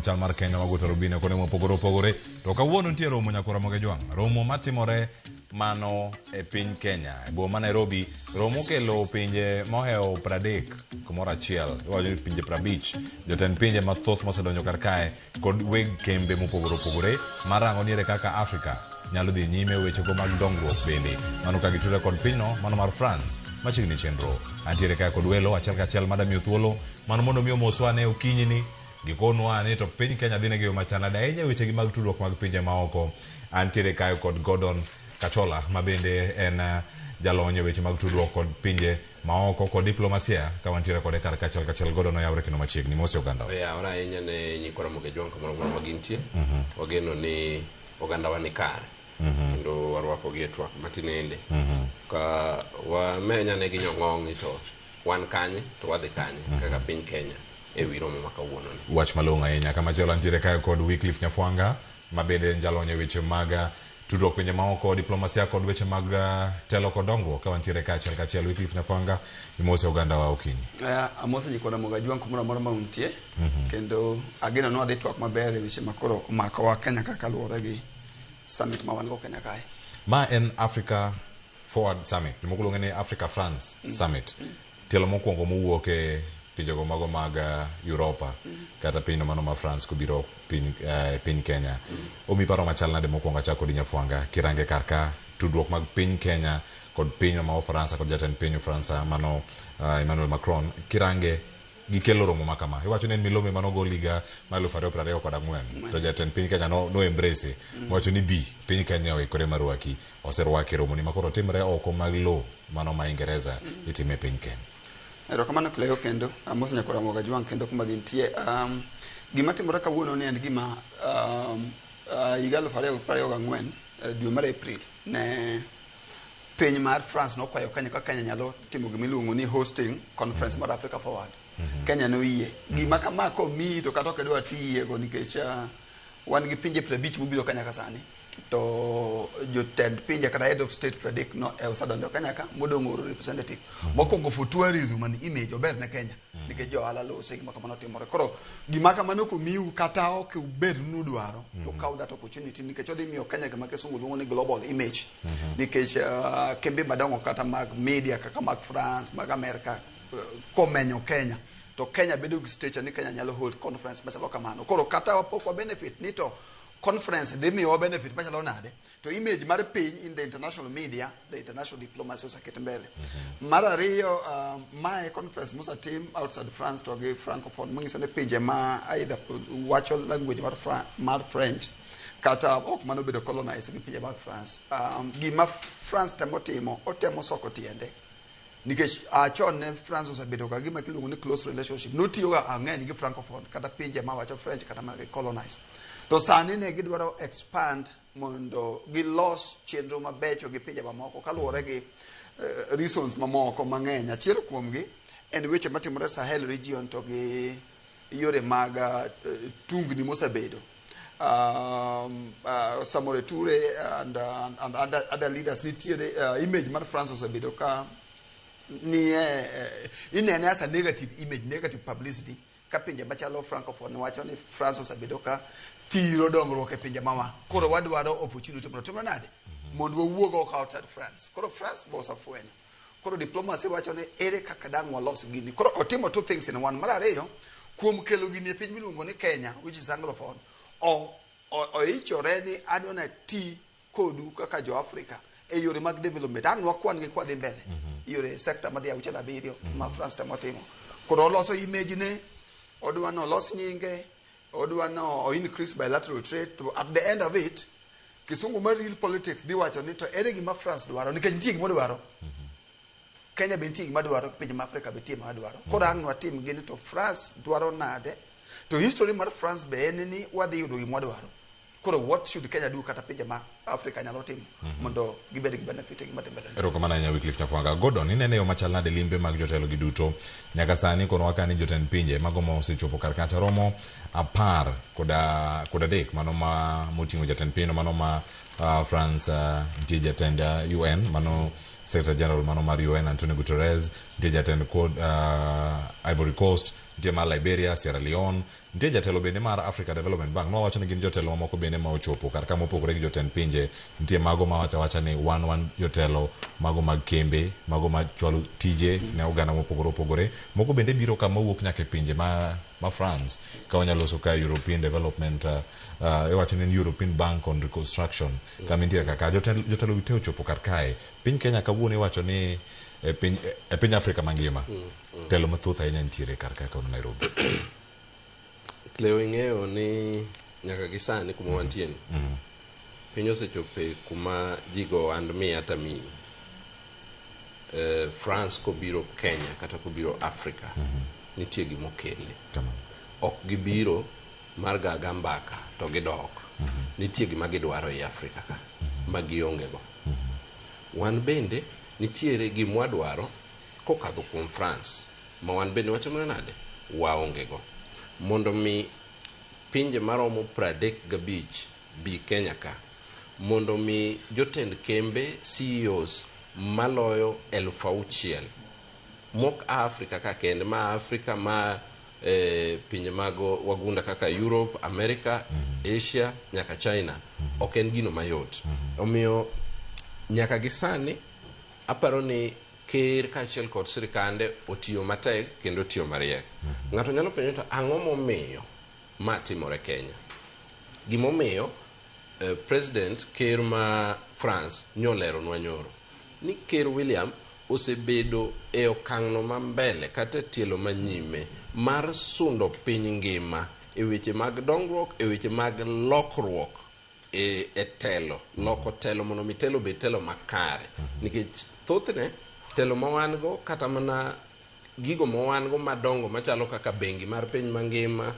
chal mar Kenya wagoto rubine kone mopogore opogore. To kawuono nitie romo nyakora Ramogi Jwang. Romo matimore mano e piny Kenya. E boma Nairobi, romo kelo pinje moheo 30 kumoro achiel. Wajo pinje 50. Jotend pinje mathoth mosedonjo kar kae kod weg kembe mopogore opogore marango niere kaka Afrika nyalo dhi nyime wechego mag dongruok bende. Mano ka gitudore kod pinyno mano mar France machiegni chenro. Antiere kae kod welo achiel kachiel madamiyo thuolo mano mondo miyo moswa ne okinyini gikonwa ni to piny Kenya dhine gi machana ahinya wechegi mag tudruok mag pinje maoko. Antiere kae kod Gordon Kachola mabende en jalony e weche mag tudruok kod pinje maoko kod diplomasia ka wantiere kode kar kachiel Gordon oyawre kendo machiegni mose oganda. Ora ahinya ne nyikora Ramogi Jwang kamoro ma gintie. Wageno ni oganda wa ni kare. Kendo warwakogi e twak matinende. Ka wamenya ne ginyong'ong ni to wan kanye to wadhi kanye kaka piny Kenya e wi romo makawuono ni. Wach malong'o ahinya kama chielo antiere kae kod Wyclife Nyafuanga mabende jalony e weche mag tudruok pinje maoko diplomasia kod weche mag telo kod dongruok ka wantiere kachiel Wyclife Nyafuanga imose oganda wa okinyi. Amose nyikora Ramogi Jwang kumoro amora ma untie kendo ageno no adhi twak maber e weche makoro omako wa Kenya kaka luwore gi summit ma wan go Kenya kae. Ma en Africa Forward Summit. Jomoko ni Africa France Summit. Telo mokwongo mowuok e pinjego mago mag Europa kata piny mano ma France kubiro piny Kenya. Omi paro machal nade mokwongo achako di Nyafuanga kirange karka tudruok mag piny Kenya kod piny ma Faransa kod jatend piny Faransa mano Emmanuel Macron kirange gikelo romo makama. Iwacho ni milome manogo liga ma 2024 to jatend piny Kenya no embrace. Wacho ni piny Kenya oikore marwaki oserwaki romo ni makoro timre oko mag lo mano ma Ingereza itime piny Kenya. Erokamano kleyo kendo amose nyakora Ramogi Jwang kendo kuma gintie gima timore kawuono ni en gima higa 2024 dwe mar April ne piny mar France nokwayo Kenya ka Kenya nyalo timo gima iluongo ni hosting conference mar Africa Forward. Kenya no yie gima kama ko mi to kata kedwa tiye go nikech wan gi pinje 50 mobiro Kenya ka sani to jotend pinje kata head of state predict no e usadonjo Kenya ka modongoro representative mokongo for tourism and image ober ne Kenya nikech jo ala lo segi makamano timore koro gima kamano ko miu kata ok ubed nudwaro to kaw that opportunity nikech odhi miyo Kenya gima kesungu luongo ni global image nikech kembe madongo kata mag media kaka mag France mag America komenyo Kenya to Kenya bedo gi stage ni Kenya nyalo hold conference machalo kamano koro kata wapoko benefit ni to conference de mi benefit machalo nade to image mar piny in the international media the international diplomacy osaket mbele mar ariyo my conference musa team outside France to gi francophone mangiso ne pinje ma either wacho language mar French kata ok mano bedo colonized gi pinje mag France gima France temo otemo soko tiende nikech achon ne France osebedo ka gima kiluongo ni close relationship notiyo ga ang'eny gi francophone kata pinje ma wacho French kata ma colonize to sani ne gidwaro expand mondo gilos chenro mabecho gi pinje mamoko kaluwore gi reasons mamoko mang'eny achiel kuomgi en weche matimore Sahel region to gi yore mag tungni mosebedo Samore Toure and other leaders nitiere image mar France osebedo ka ni inene as a negative image, negative publicity ka pinje machalo francophone wacho ni France osebedo ka thiro dongruok e pinje mama koro wadwaro opportunity mondo timre nade mondo wawuog oko outside France koro France bosa fwenyo koro diplomacy wacho ni ere kaka dang walos gini koro otimo two things in one. Mar ariyo kuom kelo gini e piny miluongo ni Kenya which is anglophone oichore ni adwana ti kodu kaka jo Africa e yore mag development ang wakwan gi kwa dhi mbele yore sector madhi auchiel abiriyo ma France temo timo koro loso image ne odwano los nyinge odwano increase bilateral trade to at the end of it kisungu mar real politics di wacho ni to ere gima France dwaro nikech nitie gima dwaro Kenya be nitie gima dwaro pinje ma Africa be nitie gima dwaro koro ang watim gini to France dwaro nade to history mar France be en ni wadhi yudo gima dwaro koro what should Kenya do kata pinje ma Africa nyalo timo mondo gibed gi benefit gi matembele. Erokamano ahinya Wyclife Nyafuanga. Gordon inene yo machal nade limbe mag jotelo gi duto nyaka sani kono wakani jotend pinje mago ma osechopo kar kata romo 10 koda dek mano ma moting'o jatend piny mano ma France nitie jatend UN mano Secretary General mano mar UN Antonio Guterres, nitie jatend Ivory Coast, nitie mar Liberia, Sierra Leone, nitie jatelo bende mar Africa Development Bank. Nowacho ni gin jotelo mamoko bende ma ochopo kar ka mopogore gi jotend pinje. Nitie mago ma wacho ni wan jotelo mago mag kembe, mago ma chwalo tije ne oganda mopogore opogore. Moko bende biro kama wuok nyaka e pinje ma France ka wanyalo loso ka European Development iwacho ni European Bank on Reconstruction kama nitie kaka jotelo wite ochopo kar kae. Piny Kenya kawuono iwacho ni e piny Afrika mangima telo mathoth ahinya nitiere kar ka kono Nairobi. Leo ing'eyo ni nyaka gi sani kuma wantie ni piny osechope kuma jigo and mi ata mi France kobiro Kenya kata kobiro Afrika nitie gima okele. Ok gibiro mar gaga mbaka to gidok. Nitie gima gidwaro e Afrika ka ma gionge go. Wan bende nitiere gima wadwaro kokadho kuom France ma wan bende wacho nade waonge go. Mondo mi pinje maromo 35 bi Kenya ka, mondo mi jotend kembe CEOs maloyo 6,000 mok Afrika ka kende ma Afrika ma pinje mago wagunda kaka Europe, America, Asia nyaka China ok en gino mayot. Omiyo nyaka gisani aparo ni ker kaachiel kod sirikande otiyo matek kendo otiyo mariek. Ng'ato nyalo penjo to ang'o momiyo ma timore Kenya? Gimomiyo president ker ma France nyolero nwa nyoro ni ker William osebedo e okang'no ma mbele kata tielo manyime mar sundo piny ngima e weche mag dongruok, e weche mag lokruok e telo, loko telo mondo mi telo be telo makare. Nikech thothne telo mawango kata mana gigo mawango madongo machalo kaka bengi mar piny mangima,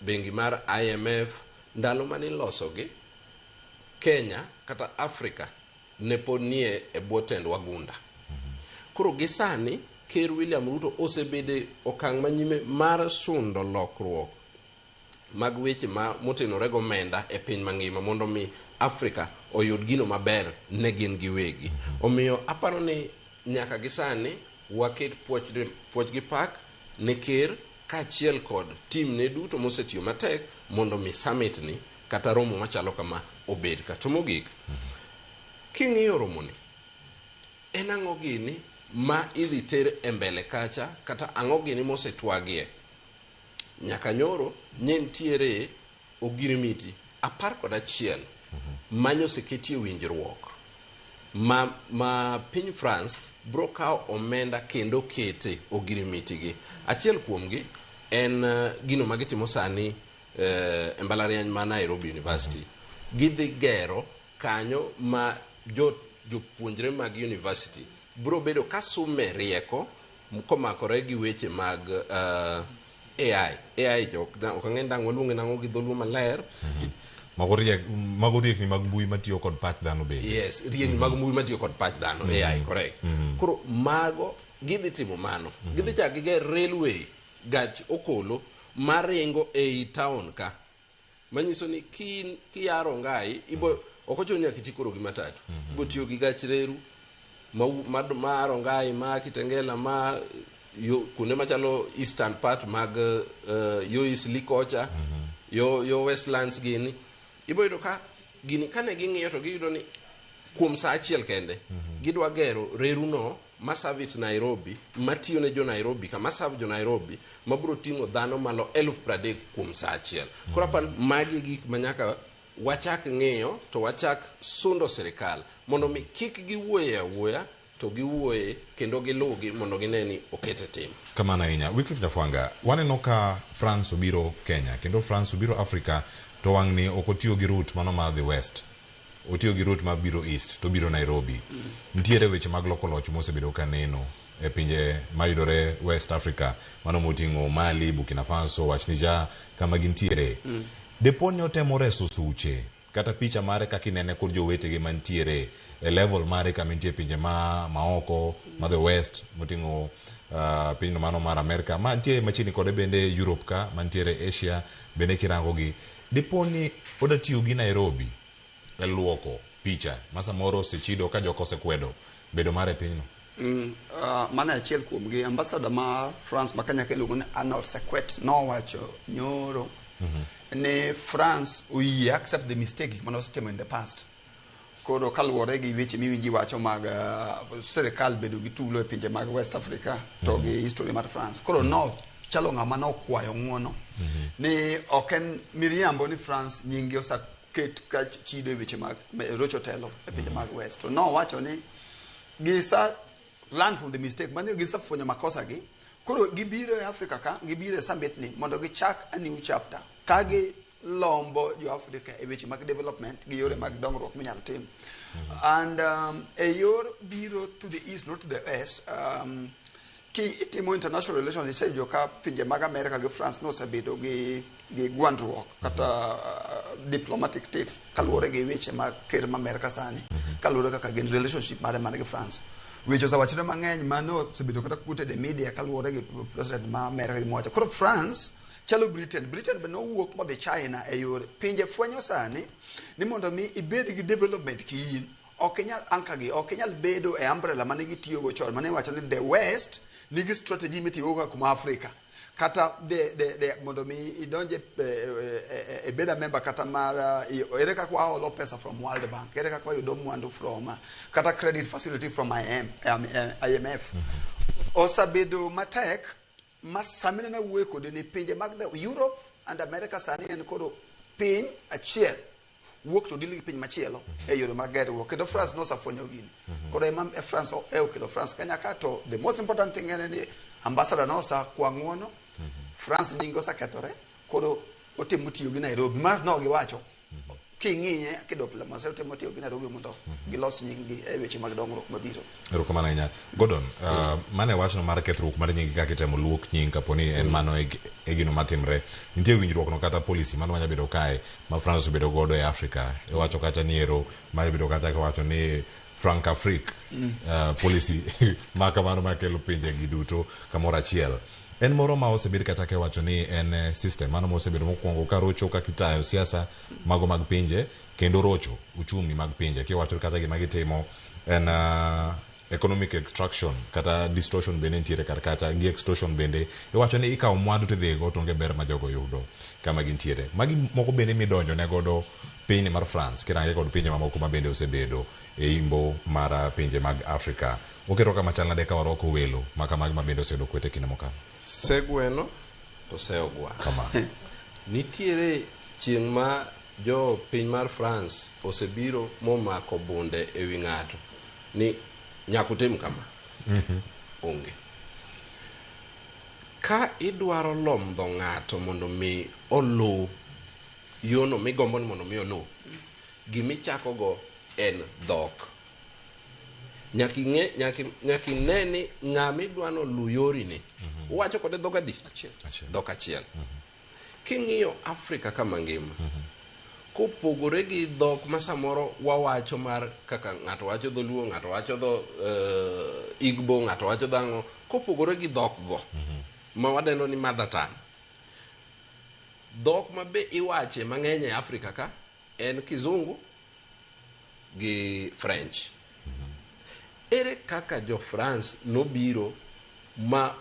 bengi mar IMF, ndalo mani losogi Kenya kata Afrika ne pod nie e bwo tend wagunda. Koro gisani ker William Ruto osebede okang' manyime mar sundo lokruok mag weche motenore go omenda e piny mangima mondo mi Afrika oyud gino maber ne gin giwegi. Omiyo aparo ni nyaka gisani waket puoch gi pak ne ker kaachiel kod team ne duto mosetiyo matek mondo mi summit ni kata romo machalo kama obed ka. To mogik king'iyo romo ni en ang'o gini ma idhi ter e mbele kacha kata ang'o gini mosetwagie. Nyaka nyoro nentiere ogirimiti 11 manyo seketie winjruok ma piny France bro kao omenda kendo kete ogirimiti gi. Achiel kuomgi en gino magitimo sani e mbalariany ma Nairobi University. Gidhi gero kanyo ma jopuonjre mag university bro bedo kasume rieko komakore gi weche mag AI ok ang'e ndang' waluonge nang'o gi dholuo maler. Mago riekni mag mbui matiyo kod pach dhano bende. Yes, riekni mag mbui matiyo kod pach dhano, AI, correct. Koro mago gidhi timo mano. Gidhi chak giger railway, gach okolo maringo ei town ka. Manyiso ni kiyaro ngai, okocho nyaka iti koro gi matatu. Ibo tiyo gi gach reru, ma Rongai, ma Kitengela, ma kunde machalo eastern part mag yo Eastleigh kocha, yo Westlands gini. Ibo yudo ka gini kane ging'iyo to giyudo ni kuom saa achiel kende gidwa gero reru no ma service Nairobi, matiyo ne jo Nairobi ka masav jo Nairobi mabro ting'o dhano malo 30,000 kuom saa achiel. Koro pan magi gik manyaka wachak ng'iyo to wachak sundo serikal mondo mi kik giwuoye awuoya to giwuoye kendo gilugi mondo gineni okete tim. Kamana inya Wyclife Nyafuanga waneno ka France obiro Kenya kendo France obiro Afrika to wang'ni okotiyo gi route mano ma the west, otiyo gi route ma biro east to biro Nairobi. Nitiere weche mag local loch mosebedo ka neno e pinje mayudore West Africa mano moting'o Mali, Burkina Faso, wach Niger kama gintiere. Deponyo temo reso suche kata picha mare kaka inene kod jowetege mantiere e level mare kama nitie pinje maoko ma the west moting'o piny mano mar Amerika ma nitie machini kode bende Europe ka mantiere Asia bende kirango gi. Deponi oda tiyo gi Nairobi e luoko picha ma samoro sechido ka joko osekwedo bedo mare pinyno. Mana achiel kuom gi ambassador ma France ma Kenya keluongo ni Arnold Sequet nowacho nyoro ni France oyie accept the mistake mane osetimo in the past. Koro kaluwore gi weche miwinji wacho mag sirikal bedo gi tulo e pinje mag West Africa to gi history mar France. Koro no chalo ng'ama nokwayo ng'uono ni ok en miriambo ni France nyingi osaket ka chido e weche mag rocho telo e pinje mag West. To no wacho ni gisa learn from the mistake, mane gisa fwenyo makosa gi. Koro gibiro e Africa ka, gibiro e summit ni mondo gichak a new chapter. Ka gi lombo jo Africa e weche mag development gi yore mag dongruok minyalo tim. And a yor biro to the east, not to the west, ki itimo international relations isejo ka pinje mag America gi France no osebedo gi gwandruok kata diplomatic tiff kaluwore gi weche mag ker ma America sani kaluwore kaka gin relationship mare gi France. Weche osawachre mang'eny mano osebedo kata quoted e media kaluwore gi president ma America gi moja. Koro France chalo Britain be nowuok modhi China e yore pinje fwenyo sani ni mondo mi ibed gi development ki in ok inyal anka gi ok inyal bedo e umbrella mane gitiyogo chon mane wacho ni the West nigi strategy mitiyogo kuma Africa kata de mondo mi idonje e beda member kata mar ere kaka waholo pesa from World Bank, ere kaka wayudo mwandu from kata credit facility from IMF. Osabedo matek masamine na wuoyo kode ni pinje mag Europe and America sani en koro piny achiel wuok to dili piny machielo e yore mag gerruok kendo France nosafwenyo gini. Koro ema France okelo France Kenya ka to the most important thing en ni ambassador nosa kwa ng'uono France nyingi osakethore koro otemo tiyo gi Nairobi mar no giwacho king'iye kidiplomacy otemo tiyo gi Nairobi mondo gilos nyingi e weche mag dongruok mabiro. Erokamano ahinya. Gordon, mane wachno mar kethruok mar nyingi kaka itemo luok nying kaponi en mano e gino matimre. Nitie winjruok no kata policy mano manya bedo kae ma France obedo godo e Africa. Iwacho kata ni ero manya bedo kata kawacho ni Frank Afrique policy ma kamano makelo pinje gi duto kamoro achiel. En moro ma osebedo kata ke wacho ni en system mano ma osebedo mokwongo ka rocho ka kitayo siasa mago mag pinje kendo rocho uchumi mag pinje ki wacho kata gima gitimo en economic extraction kata distortion bende nitiere kata gi extortion bende iwacho ni ikawo mwandu tidhigo to onge ber ma jogo yudo kama gintiere. Magi moko bende midonjo ne godo piny mar France kirange kod pinje mamoko ma bende osebedo e imbo mar pinje mag Afrika. Oketo kama chal nade ka waroko welo makamagi ma bende osebedo kwete kinde mokalo. Segweno to seogwa. Kama. Nitiere chieng' ma jo piny mar France osebiro momako bunde e wi ng'ato ni nyakutim kama. Onge. Ka idwaro lomdho ng'ato mondo mi olu yono migombo ni mondo mi olu gimichako go en dhok. Nyaki neni ng'ami dwano lu yori ni uwacho kode dhok adi? Dhok achiel. King'iyo Afrika kama ngima kopogore gi dhok ma samoro wawacho mar kaka ng'ato wacho dholuo, ng'ato wacho dho Igbo, ng'ato wacho dhang'o, kopogore gi dhok go ma wadendo ni mother tongue. Dhok ma be iwache mang'eny e Afrika ka en Kizungu gi French. Ere kaka jo France nobiro ma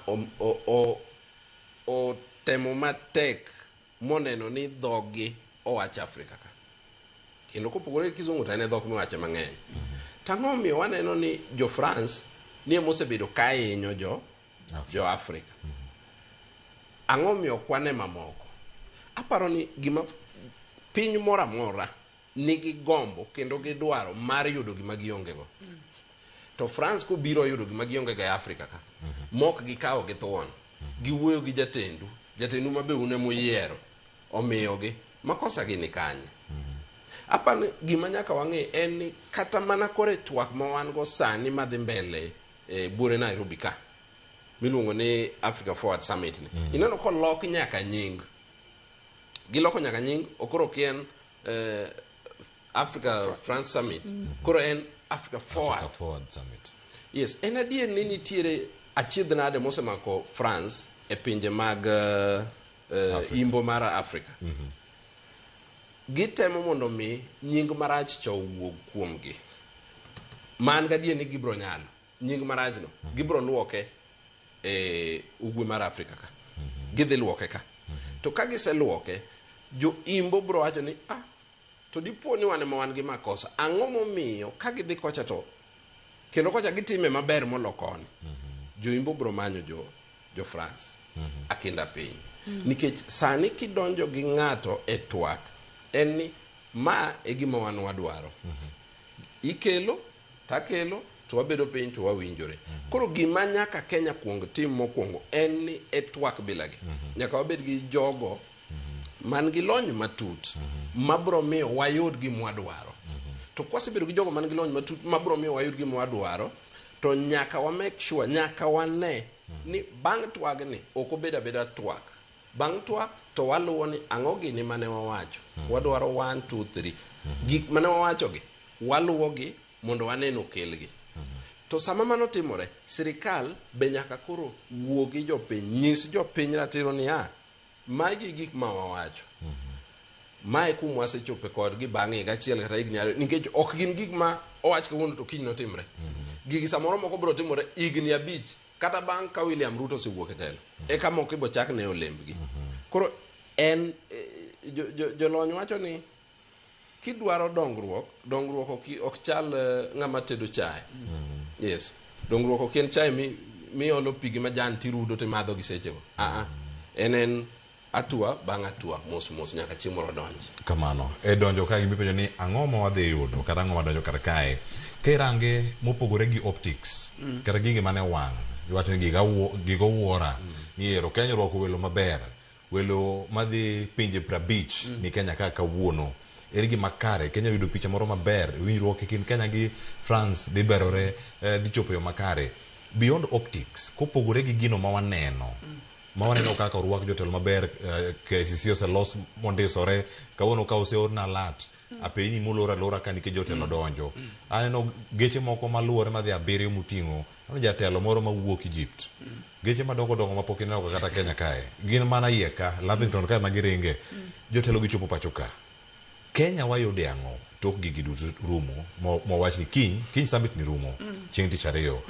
o temo matek moneno ni dhogi owacho Afrika ka. Kendo kopogore Kizungu to en dhok miwache mang'eny. Tang'o miyo waneno ni jo France ni mosebedo ka hinyo jo Afrika. Ang'o miyo kwane mamoko. Aparo ni gima piny mora mora nigi gombo kendo gidwaro mar yudo gima gionge go. To France ko biro yudo gima gionge ga e Afrika ka. Mok gikawo gi thuon. Giwuoyo gi jatendu mabe une moyiero omiyogi makosa gi ni kanye. Apani gima nyaka wang'e en ni kata mana kore twak ma wan go sani madhi mbele bure Nairobi ka miluongo ni Africa Forward Summit ni. Ineno ko lok nyaka nying. Giloko nyaka nying okoro kien Africa France Summit. Koro en Africa Forward Summit. Yes, en adier ni nitiere achiedh nade mosemako France e pinje mag imbo mar Afrika. Gitemo mondo mi nying marach cho wuog kuomgi. Man gadier ni gibro nyalo. nying marajno gibro luoke ugwe mar Afrika ka gidhi luoke ka to ka giseluoke jo imbo bro wacho ni to dipo ni wan ma wan gi makosa ang'o momiyo ka gidhi kocha to kendo kocha gitime maber molokoni jo imbo bro manyo jo France akinda piny nikech sani kidonjo gi ng'ato e twak en ni ma e gima wan wadwaro ikelo takelo to wabedo piny to wawinjore koro gima nyaka Kenya kuong tim mokwongo en ni e twak bilagi nyaka wabed gi jogo man gi lony matut mabro miyo wayud gima wadwaro to kwasebedo gi jogo man gi lony matut mabro miyo wayud gima wadwaro to nyaka wa make sure nyaka wane ni bang' twagni ok obed abeda twak bang' twak to waluwo ni ang'o gini mane wawacho wadwaro 1 2 3 gik mane wawacho gi waluwo gi mondo waneno kelgi to sama mano timore sirikal be nyaka koro wuo gi jopiny nyis jopiny ratiro ni magi gik ma wawacho mae kum wasechope kodgi bang' higa achiel kata higni ariyo nikech ok gin gik ma owach kawuono to kiny notimre gigi samoro moko biro timore higni 5 kata bang' ka William Ruto osewuok e telo eka moko ibo chak ne olembgi koro en jolony wacho ni kidwaro dongruok ok chal ng'ama tedo chai yes dongruok ok en chai mi olo pigi majan tirudo te madho gi sechego en atua bang' atua mos nyaka chiemo donji kamano e donjo ka gimi penjo ni ang'o ma wadhi yudo kata ang'o ma donjo kar kae kirange mopogore gi optics kata gigi mane wang' iwacho ni gigo wuora ni ero Kenya rwako welo maber welo madhi pinje 50 ni Kenya ka kawuono eri gima kare Kenya yudo picha moro maber winjruok e kind Kenya gi France dhi berore dhi chopo yo makare beyond optics kopogore gi gino ma waneno kaka orwak jotelo maber KCC oselos mondisore kawuono ka oseorna lat apeni molora lora ka nikech jotelo donjo aneno geche moko maluore madhi 7 muting'o ano jatelo moro mawuok Egypt geche madongo mapok ineno kata Kenya kae gin mana yeka Lavington kae magiringe jotelo gichopo pacho ka Kenya wayude ang'o tok gigi duto rumo mowach ni kiny summit ni rumo chieng' tich ariyo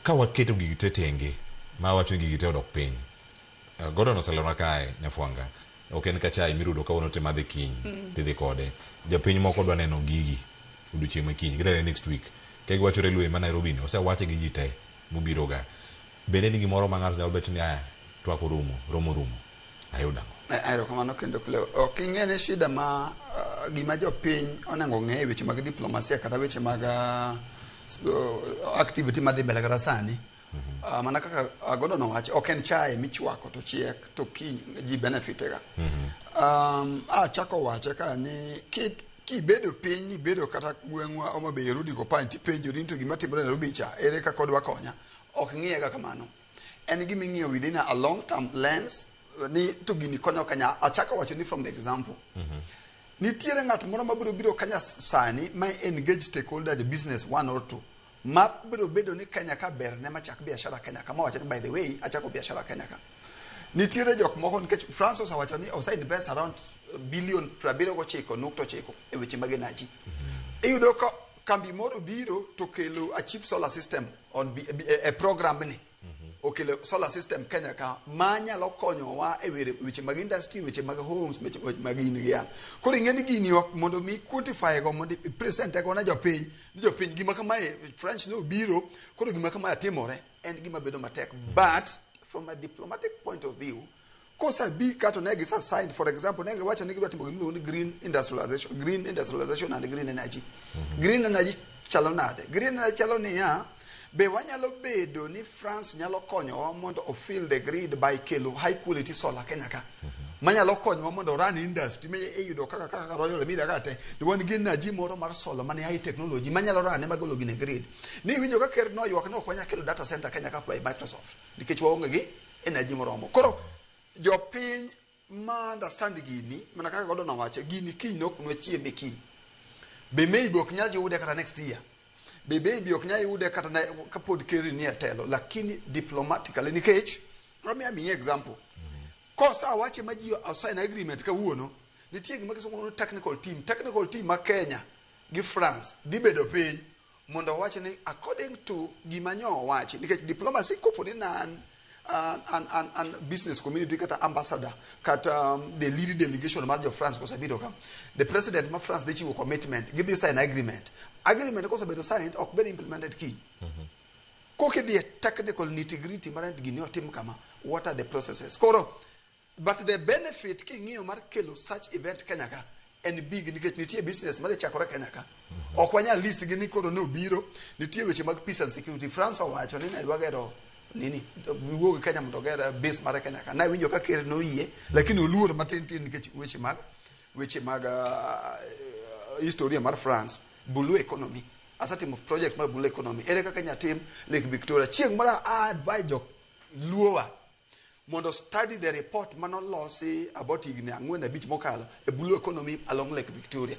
ka waketo gigi tetenge ma wacho gigi te odok piny Gordon oselona kae Nyafuanga ok en kachai mirudo kawuono te madhi kiny tidhi kode japiny moko dwa neno gigi odiochieng' ma kiny gidare next week ka giwacho railway ma Nairobi ni osewache gi ji te mobiro ga bende ni gimoro ma ng'ato nyalo bet ni twak romo ayuda ayro kamano kendo kleo ok ing'e shida ma gima jopiny onengo ng'e weche mag diplomasia kata weche mag activity madhi mbele kata sani mana kaka Gordon owacho ok en chai michwako to chiek to ji benefitega chako wache ka ni kibedo piny ibedo kata gweng'wa Homa Bay irudi go pany tipenjori to gima timore Nairobi cha ere kaka odwa konya ok ng'iyega kamano en gima ing'iyo within a long term lens ni to gini konyo Kenya achako wacho ni from the example nitiere ng'at moro mabiro Kenya sani ma engage stakeholder the business 1 or 2 ma biro bedo ni Kenya ka ber ne machak biashara Kenya kama wacho ni by the way achako biashara Kenya ka nitiere jok moko nikech France osawacho ni osa invest around billion 79.9 e weche mag energy iyudo ka kambi moro biro to kelo a cheap solar system on a program ni okelo solar system Kenya ka manyalo konyowa e weche mag industry weche mag homes weche mag inigian koro ing'eni gini mondo mi quantify go mondo present go na jopiny gima kama French no biro koro gima kama timore en gima bedo matek but from a diplomatic point of view kosa bi kato negi sa signed for example negi wacho negi timo gimiro ni green industrialization and green energy green energy chalo nade green energy chalo ni be wanyalo bedo ni France nyalo konyowa mondo ofill the grid by kelo high quality solar Kenya ka manyalo konyowa mondo run industry me eyudo kaka Royal Media kate the one gin energy moro mar solar mane high technology manyalo run magolo gine grid ni winjo ka ker no ywak no konya kelo data center Kenya ka by Microsoft nikech waonge gi energy moromo koro jopiny ma understand gini mana kaka Gordon owacho gini kiny nok nwe chiembe kiny be maybe ok nyal yude kata next year Baby ok nyal yude kata kapod keri ni telo lakini diplomatically nikech ami example kosa wache maji assign agreement ka wuono nitie gima kiso technical team ma Kenya gi France di bedo piny mondo wache ni according to gimanyo wache nikech diplomacy kopo ni nan and business community kata ambassador kata the leading delegation mar jo France ko sabido ka the president ma France de chiwo commitment give this sign agreement ko sabido signed ok be implemented key koke the technical nitty-gritty mar gini otim kama what are the processes koro but the benefit ki ng'iyo mar kelo such event Kenya ka en big nikech nitie business mar chakore Kenya ka ok wanya list gini koro no biro nitie weche mag peace and security France owacho ni ne dwagero nini wuogi Kenya mondo gera base mar Kenya ka na winjo ka ker no yie lakini oluor matin tin nikech weche mag historia mar France blue economy asatimo project mar blue economy ere ka Kenya team Lake Victoria chieng mara advise jo luowa mondo study the report manolosi about igni ang'wen abich mokalo e blue economy along Lake Victoria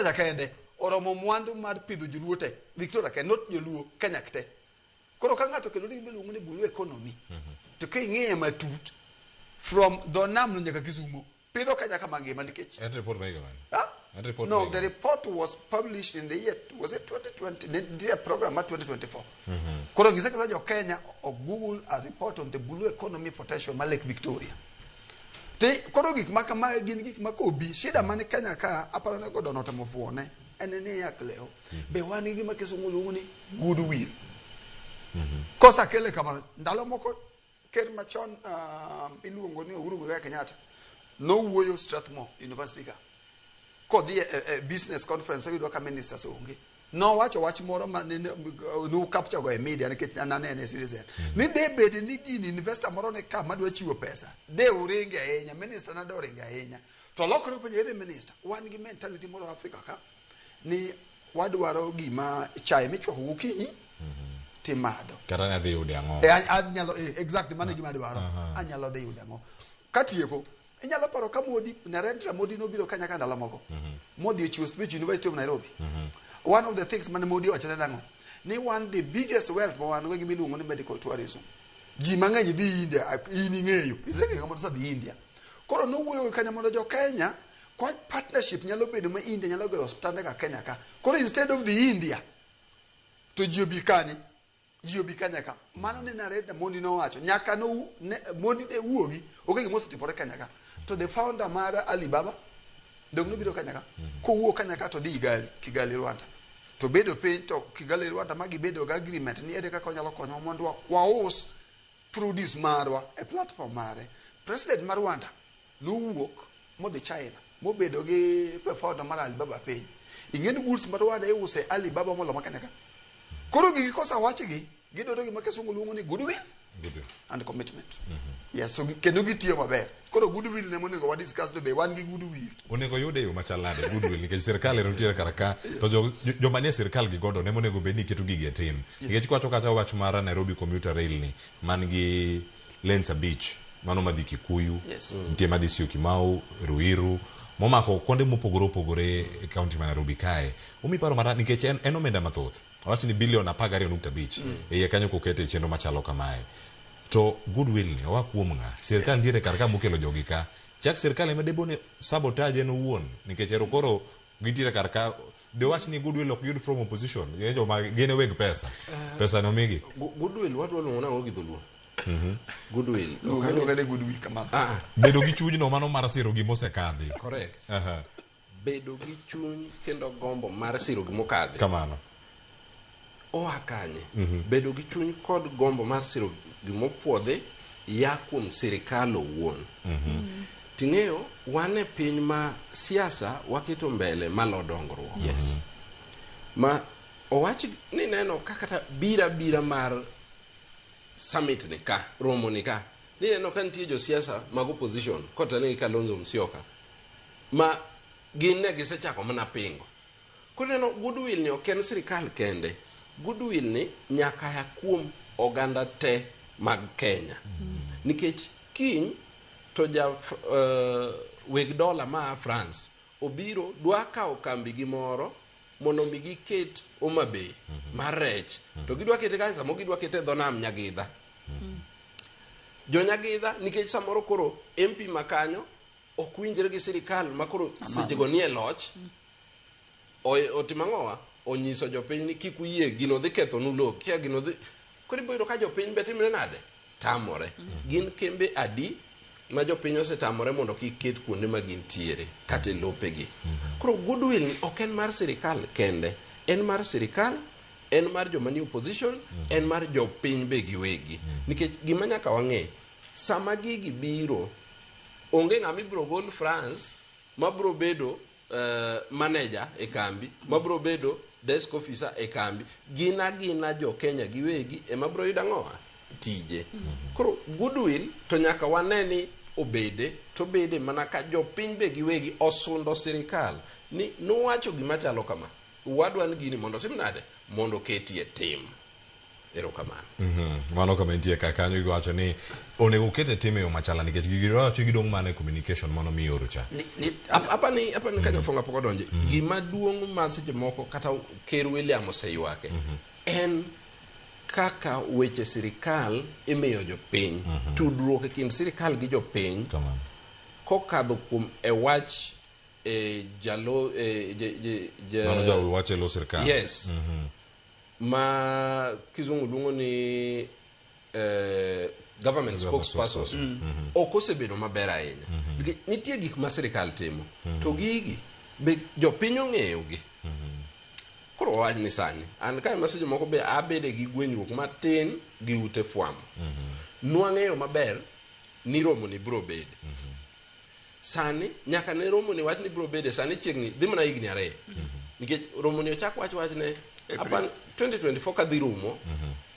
jakende oromo mwandu mar pidho joluo te Victoria ke not joluo Kenya kete koro ka ng'ato kelo ni miluongo ni blue economy to ke ng'e matut from the nam nyaka Kisumu pidho Kenya kama ngima nikech report by government no the report was published in the year was it 2020 the program 2024 koro giseka jo Kenya of Google a report on the blue economy potential ma Lake Victoria te koro gik makama gin gik makobi shida mane Kenya ka aparo ne godo nota mofuone enene yakleo be wani gima Kisumu luongo ni goodwill kosa kele kama ndalo moko ker machon iluongo ni Uhuru Muigai Kenyatta no wuoyo Strathmore University ka kodhi business conference yudo ka ministers onge no wacho wach moro ma no capture go e media nikech anane citizen ni de bed ni gini investor moro ne ka madwa chiwo pesa de uringe ahenya minister na do ringe ahenya to lokore penjere minister wan gi mentality moro Afrika ka ni wadwaro gima chai michwako gokinyi timado kata na dhi yude ang'o anyalo exactly mane gima dwaro anyalo dhi yude ang'o katieko inyalo paro ka Narendra Modi no biro Kenya ka ndalo moko Modi chiwo speech University of Nairobi one of the things man Modi wacho nango ni one the biggest wealth ma wan go miluongo ni medical tourism ji mang'eny dhi India ini ng'eyo iseke kama sa dhi India koro no wuoyo Kenya mondo jo Kenya kwa partnership nyalo bedo ma India nyalo gero hospitande ka Kenya ka koro instead of the India to jiobi Kenya ka mano ne Narendra Modi no wacho nyaka no Modi de wuogi oge gimo setipore Kenya ka to the founder mar Alibaba dogno biro Kenya ka ko wuo Kenya ka to dhi Kigali Rwanda to bedo piny to Kigali Rwanda magi bedo ga agreement ni ere kaka nyalo konyo mondo waus produce marwa e platform mare president mar Rwanda no wuok modhi China mobedo gi founder mar Alibaba piny ing'eni goods mar Rwanda iuse Alibaba molo ma Kenya ka koro gigi kosa wachgi gidodo gi makesungu luongo ni goodwill and commitment yes so kendo gitiyo maber koro goodwill ne monego wa discuss do be wan gi goodwill onego yude yo machalade goodwill nikech sirkal rotiere karaka to joma nie sirkal gi godo ne monego be ni keto gigi tim nikech kwato kata wach mar Nairobi commuter rail ni man gi Lensa Beach mano madhi Kikuyu nitie madhi Syokimau Ruiru momako konde mopogore e county ma Nairobi kae omi paro mara nikech en omenda mathoth awach ni bilion 12.5 e kanyo kokete chenro machalo kamae to goodwill ni owa kuom ng'a sirkal ndiere karaka mokelo jogi ka chak sirkal ema debone sabotage no wuon nikech ero koro gintiere karaka de wach ni goodwill ok yud from opposition jo ma gene weg pesa no migi goodwill what will una ogi dholuo goodwill okane goodwill kama bedo gi chuny no mano mar siro gimo sekadhi correct bedo gi chuny kendo gombo mar siro gimo kadhi kamano akanye bedo gi chuny kod gombo mar siro gimo puodhe ya kuom sirikal owuon ting'eyo wane piny ma siasa waketo mbele malo dongruok ma owach ni neno kaka bira mar summit ni ka romo ni ka ni neno kan tiyo jo siasa mag opposition kota ne Kalonzo Musyoka ma gin ne gisechako mana pingo koro neno goodwill ni ok en sirikal kende goodwill ni nyaka ya kuom oganda te mag Kenya nikech kiny to ja weg dola ma France obiro dwa kawo kambi gi moro mondo mi giket Homabay mar rech to gidwa kete kanisa mo gidwa kete dhonam Nyagidha jo Nyagidha nikech samoro koro MP makanyo ok winjre gi sirikal makoro sechego nie loch otimang'owa onyiso jopiny ni kik uyie gino dhi ketho nu lo kia gino dhi koro iboyudo ka jopiny betimre nade tamore gin kembe adi ma jopiny osetamore mondo kik ket kuonde ma gintiere kata lopegi koro goodwill ni ok en mar sirikal kende en mar sirikal en mar joma ni opposition en mar jopiny be giwegi nikech gima nyaka wang'e sama gigi biro onge ng'ama ibiro gol France mabiro bedo manager e kambi mabiro bedo desk officer e kambi gina jo Kenya giwegi ema biro yudo ang'owa tije koro goodwill to nyaka waneni obede mana ka jopiny be giwegi osundo sirikal ni nuwacho gima chalo kama wadwa ni gini mondo tim nade mondo ketie tim erokamano mano kama intie kanyo iwacho ni onego kete tim e yo machala nikech giwacho gidong' mana e communication mono mi oro cha apani kanyo fonga poko donje gima duong' ma seche moko kata Ker William oseywake en kaka weche sirikal imiyo jopiny tudruok e kind sirikal gi jopiny kokadho kuom e wach jalo mano wach lo sirikal yes ma kizungu luongo ni government spokesperson ok osebedo maber ahinya nitie gik ma sirikal timo to gigi be jopiny ong'eyogi koro wach ni sani an kae maseche moko be abede gi gwenyruok matin gi ute fwamo nwang'eyo maber ni romo ni biro bede sani nyaka ne romo ni wach ni biro bede sani chiegni dhi mana higni 2 nikech romo ni ochak wach ne apan 2024 ka dhi rumo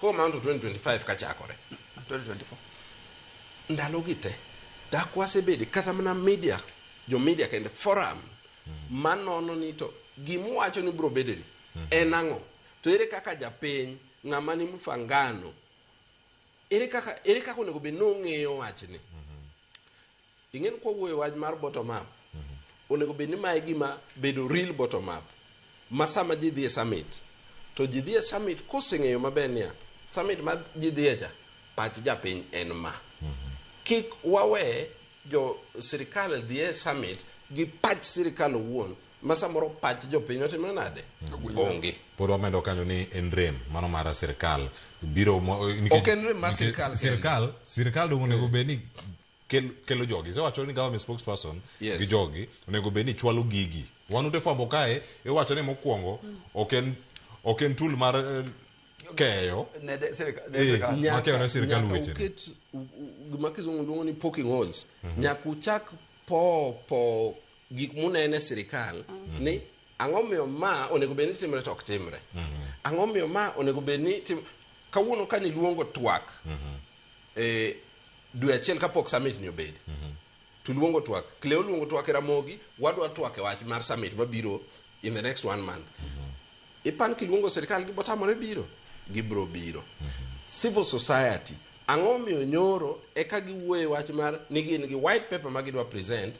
ko manto 2025 ka chakore 2024 ndalo gite dak wasebede kata mana media jo media kende forum manono ni to gimuwacho ni biro bede ni en ang'o to ere kaka japiny ng'ama ni mfangano ere kaka onego be nong'eyo wachni ing'en kwa wuoyo wach mar bottom up onego be ni mae gima bedo real bottom up ma sama ji dhi e summit to ji dhi e summit koseng'eyo maber niya summit ma ji dhi echa pach japiny en ma kik wawe jo sirikal dhi e summit gi pach sirikal owuon ma samoro pach jopiny otimre nade onge pod wamedo kanyo ni en rem mano mar sirikal biro ok en rem mar sirikal dong' onego bed ni kelo jogi sewacho ni government spokesperson gi jogi onego bed ni chwalo gigi wan ute fwambo kae iwacho ni mokwongo ok en tool mar keyo makeo ne sirikal weche gima kizungu luongo ni poking holes nyaka uchak po gik munene sirikal ni ang'o miyo ma onego bed ni timre to ok timre ang'o miyo ma onego bed ni kawuono ka ni luongo twak dwe achiel kapok summit ni obed to luongo twak Cleo luongo twak e Ramogi wadwa twak e wach mar summit mabiro in the next 1 month ipan kiluongo sirikal gibotamore gibro biro civil society ang'o miyo nyoro eka giwuoye wach mar ni gin gi white paper ma gidwa present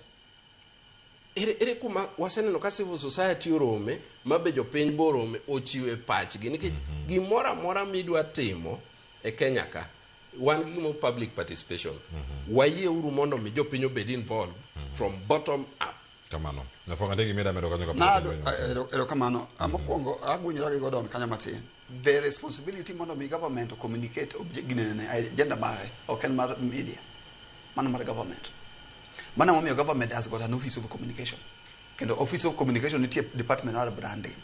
ere kuma waseneno ka civil society orome mabe jopiny borome ochiwe pachgi nikech gimoro amora midwa timo e Kenya ka wan gi gimo public participation wayie uru mondo mi jopiny obed involved from bottom up kamano Nyafuanga ndegi meda medo kanyo ero kamano mokwongo agwenyra gi Gordon kanyo matin the responsibility mondo mi government communicate ginene agenda mare ok en mar media mano mar government mana momiyo government has got an office of communication kendo office of communication nitie department mar branding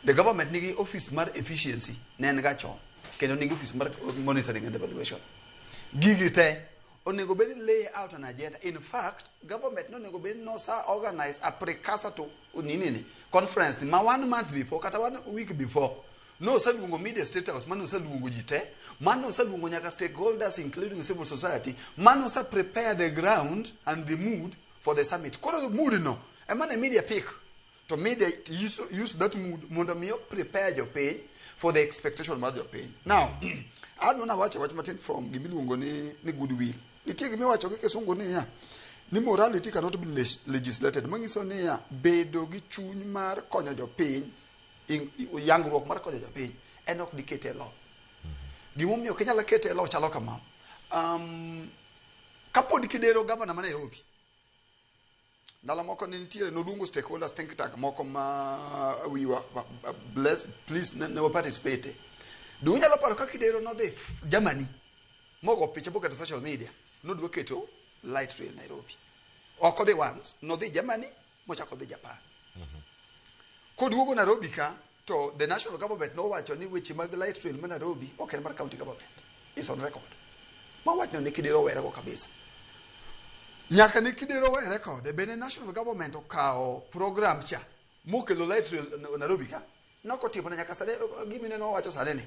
the government nigi office mar efficiency ne en ga chon kendo nigi office mar monitoring and evaluation gigi te onego bed lay out an agenda in fact government no onego bed no sa organize a precursor to nini conference ma 1 month before kata 1 week before no saluongo media status mano saluongo jite mano saluongo nyaka stakeholders including civil society mano sa prepare the ground and the mood for the summit koro the mood no emane media pick to media use that mood mondo mi prepare your page for the expectation mar your page now I don't know wach matin from gimiluongo ni goodwill nitie gimiwacho gi kisungu ni ya ni morality cannot be legislated mangiso ni ya bedo gi chuny mar konyo jopiny yangruok mar konyo jopiny en ok dikete law gimomiyo kenyalo kete law chalo kama kapod kidero governor ma Nairobi ndalo moko ne nitiere nodungo stakeholders think tank moko ma wiwa bless please ne participate du nyalo paro kaka Kidero nodhi Germany mogo picha boketo social media nodwa keto light rail Nairobi oko the ones nodhi Germany mochako dhi Japan koduogo Nairobi ka to the national government nowacho ni weche mag light rail ma Nairobi ok en mar county government is on record ma wacho ni Kidero were go kabisa nyaka ni Kidero were record bene national government okawo program cha mokelo light rail Nairobi ka nokotimo nyaka sare gimine no wacho sare ni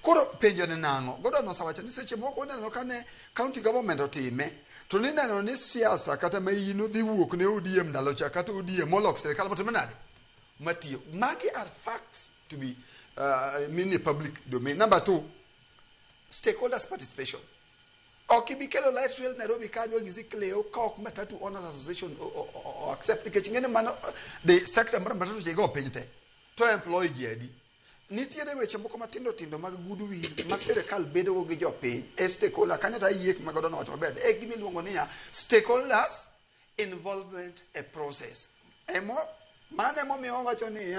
koro penjo ne nango godo no sawacho ni seche moko neno kane county government otime to ni neno ni siasa kata mayino dhi wuok ne ODM ndalo cha kata ODM molok serikal motimo nade Matio magi are facts to be in public domain. Number 2, stakeholders participation. Okibikelo light rail Nairobi kanyo gizikleo kok matatu owners association or accept ke chingene mano the sector mar matatu jego penyte to employee jedi nitiere weche moko matindo tindo mag goodwill ma serikal bedo go gi jopiny stakeholder kanyo ta yiek magodo no wacho bed gimi luongo ni stakeholders involvement a process emo mane mo mi wacho ni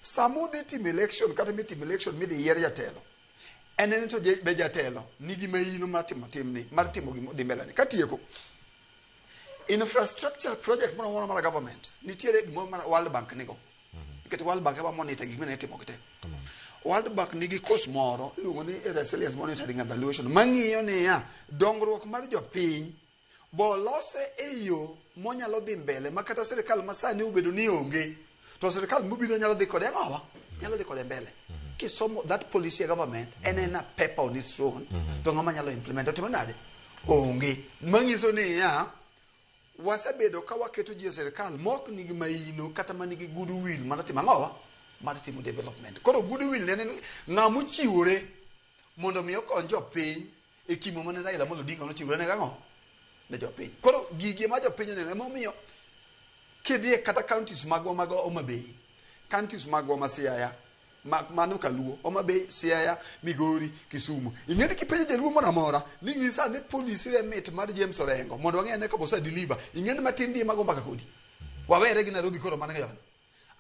samudhi tim election kata mi tim election mi di yier jatelo enen to be jatelo nigi mayino matimo timni mar timo dhi mbele ni katieko infrastructure project moro mar government nitiere gimo mar World Bank nigo nikech World Bank ema monitor gik mane timo kete World Bank nigi course moro iluongo ni resilience monitoring evaluation mang'iyo ni dongruok mar jopiny bolose eyo monyalo dhi mbele makata serikal masani ubedo ni onge to serikal mubiro nyalo dhi kode ngawa nyalo dhi kode mbele kisomo that policy government and a paper on its own to ngama nyalo implement to nade onge mangiso ni wasebedo ka waketo ji serikal mok nigi maino kata manigi goodwill mar timo ngawa mar timo development koro goodwill ne ngamu chiwore mondo mi okon jopiny e kimo mane Raila Amolo Odinga no chiwore ne gango ne jopiny koro gigi ma jopiny ne emomiyo kidhi kata counties magwa mag Homa Bay counties magwa ma Siaya mano Kaluo Homa Bay Siaya Migori Kisumu ing'eni kipenjo jaluo moro amora ni ng'isa ne police remit mar James Orengo mondo wang'e ne ka bosa deliver ing'eni matindi mago mbaka kodi wawere gi Nairobi koro man yon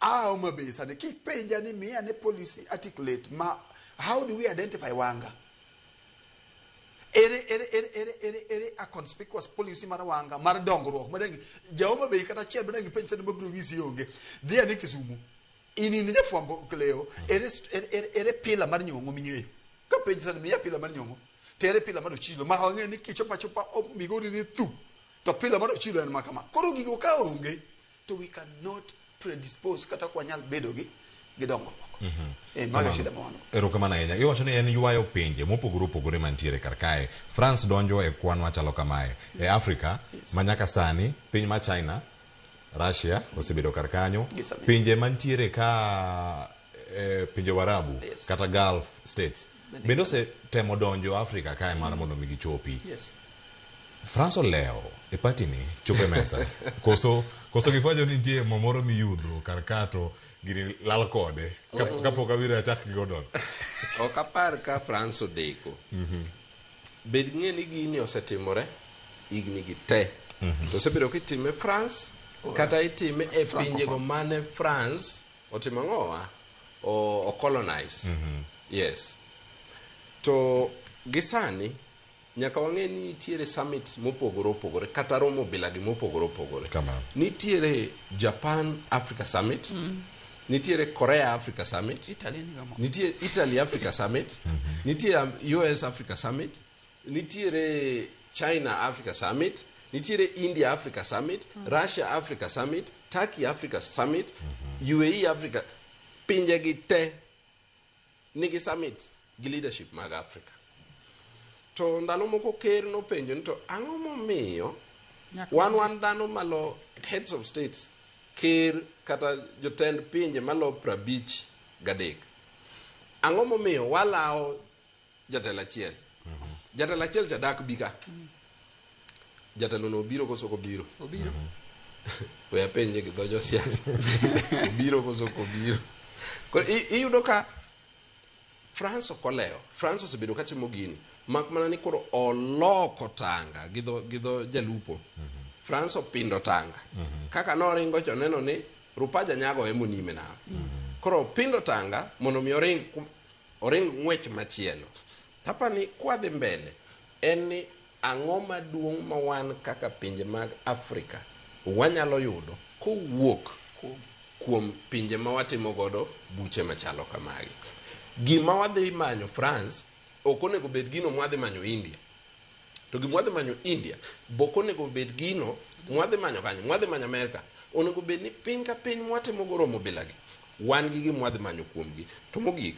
Homa Bay sani kipenja ni miya ne police articulate ma how do we identify Wanga ere a conspicuous policy mar Wanga mar dongruok madangi Homa Bay kata chiel madangi pensa ne mabro ng'isi onge dhia ne Kisumu ini ne fwambo kleo ere pila mar nyongo ming'eyo ka pensa ne miya pila mar nyongo tere pila mar ochilo ma wang'e ni kichopa Migori ni tu to pila mar ochilo en makama koro gigo ka onge to we cannot predispose kata kwa nyal bedo gi dongruok maga shida mono erokamano ahinya iwacho ni en ywayo pinje mopogore opogore mantiere kar kae France donjo e kwan machalo kamae e Afrika manyaka sani piny ma China Russia osebedo kar kanyo pinje mantiere ka pinje warabu kata Gulf states bendo se temo donjo Afrika kae mar mondo mi gichopi France oleo e patini chope mesa koso gifwacho ni nitie momoro miyudho kar kato gini lal kode kapok awiro achak gi Gordon ok apar ka France odeko bed ng'e ni gini osetimore igni gi te to osebedo kitime France kata itime e pinjego mane France otimo ng'owa o colonize yes to gisani nyaka wang'e ni nitiere summits mopogore opogore kata romo bilagi mopogore opogore nitiere Japan Africa Summit nitiere Korea Africa Summit nitiere Italy Africa Summit nitiere US Africa Summit nitiere China Africa Summit nitiere India Africa Summit Russia Africa Summit Turkey Africa Summit UAE Africa pinje gi te nigi summit gi leadership mag Africa to ndalo moko ker no penjo to ang'o momiyo wan dhano malo heads of states ker kata jotend pinje malo 50 gadek ang'o momiyo walao jatelo achiel cha dak bika jatelo no biro koso ko biro we apenje gi dho josiasa biro koso ko biro iyudo ka France okoleo France osebedo katimo gini mak mana ni koro oloko tanga gidho jalupo France opindo tanga kaka noringo choneno ni rupaja nyago emonime na koro pindo tanga mondo mi oring ng'wech machielo tapani kwadhi mbele en ni ang'o maduong' ma wan kaka pinje mag Afrika wanyalo yudo kowuok kuom pinje ma watimo godo buche machalo kamagi. Gima wadhi manyo France ok onego bed gino mwadhi manyo India, to gima wadhi manyo India bok onego bed gino mwadhi manyo kanyo, mwadhi manyo Amerika. Onego bed ni piny ka piny mwatimo go romo bilagi wan gi gima wadhi manyo kuomgi. To mogik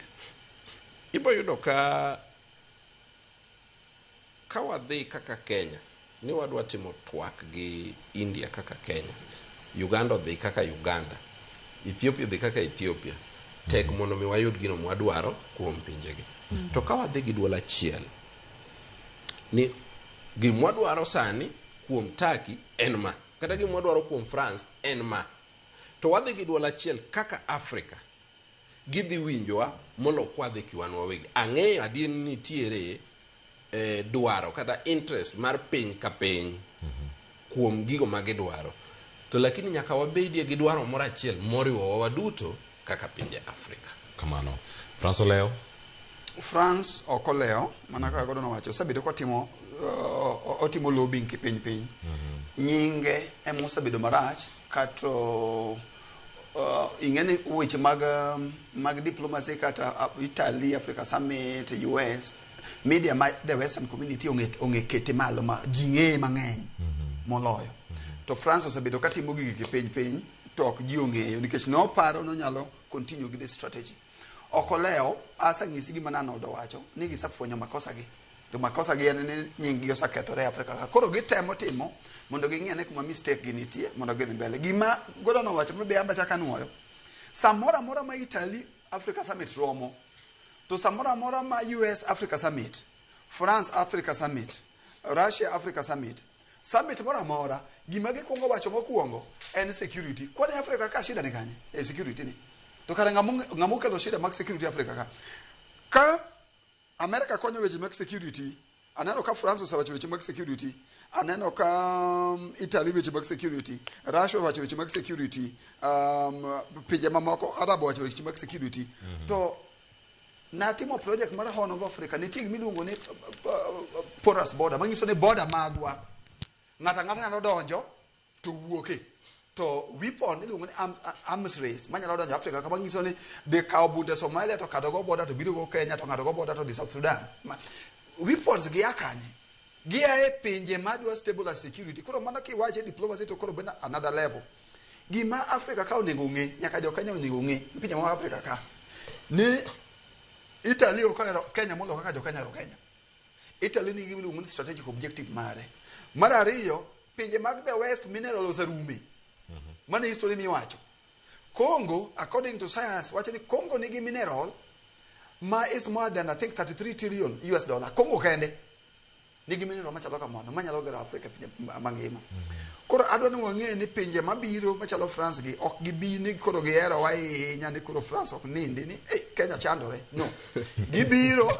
ibo yudo ka wadhi kaka Kenya ni wadwa timo twak gi India kaka Kenya, Uganda dhi kaka Uganda, Ethiopia dhi kaka Ethiopia, tek mondo mi wayud gino mwadwaro kuom pinjegi. To ka wadhi gi duol achiel ni gima mwadwaro sani kuom Turkey en ma, kata gima mwadwaro kuom France en ma, to wadhi gi duol achiel kaka Afrika gidhi winjowa molo kwadhi kiwan wawegi. Ang'eyo adier ni nitiere dwaro kata interest mar piny ka piny kuom gigo ma gidwaro, to lakini nyaka wabedie gi dwaro moro achiel moriwo waduto kaka pinje Afrika. Kamano. France oleo? France ok oleo, mana kaka Gordon owacho, osebedo kotimo otimo lobbying kipiny. Nyinge ema osebedo marach kato ing'eni weche mag diplomacy kata Italy, Africa Summit, US, media the Western community onge kete malo ma jing'e mang'eny moloyo. To France osebedo katimo gigi kipiny to ok ji ong'eyo nikech noparo nonyalo continue gi this strategy. Okoleo asa ng'isi gima nano wacho ni gisafwenyo makosa gi. To makosa gi en ni nyingi osekethore Afrika. Koro gitemo timo mondo ging'e ne kuma mistake gi nitie mondo gidhi mbele. Gima Gordon owacho mabe amba chaka nuoyo. Samora mora ma Italy Africa Summit romo. To samora mora ma US Africa Summit, France Africa Summit, Russia Africa Summit. Summit mora gima gikwongo wacho mokwongo en security. Kwani Afrika ka shida ni kanye? Security ni. To kare ngamu kelo shida mag security Afrika ka America konyo weche mag security, aneno ka France osewacho weche mag security, aneno ka Italy weche mag security, Russia wacho weche mag security, pinje mamoko Arab wacho weche mag security. To natimo project mar Horn of Africa nitie gimiluongo ni porous border, manyiso ni border magwa ng'ata nyalo donjo to wuoke to weapon iluongo ni arms race manyalo donjo Afrika kama nyiso ni de kawo bunde Somalia to kado go border to biro go Kenya to ng'ado go border to the South Sudan. Weapons gi akanye gi e pinje madwa stable as security. Koro mana kiwache diplomacy to koro bena another level. Gima Afrika ka onego ng'e, nyaka jo Kenya onego ng'e pinje ma Afrika ka ni Italy okero Kenya molo kaka jo Kenya ro Kenya. Italy ni gimiluongo ni strategic objective mare. Mar ariyo, pinje mag the West mineral oserume. Mane history miwacho. Congo, according to science, wacho ni Congo nigi mineral ma is more than I think 33 trillion US dollar. Congo kende nigi mineral machalo kamano manyalo gero Afrika pinje mangima. Koro adwa ni wang'e ni pinje mabiro machalo France gi ok gibi ni koro gihero wa nyane koro France ok nindi ni Kenya chandore. No. Gibiro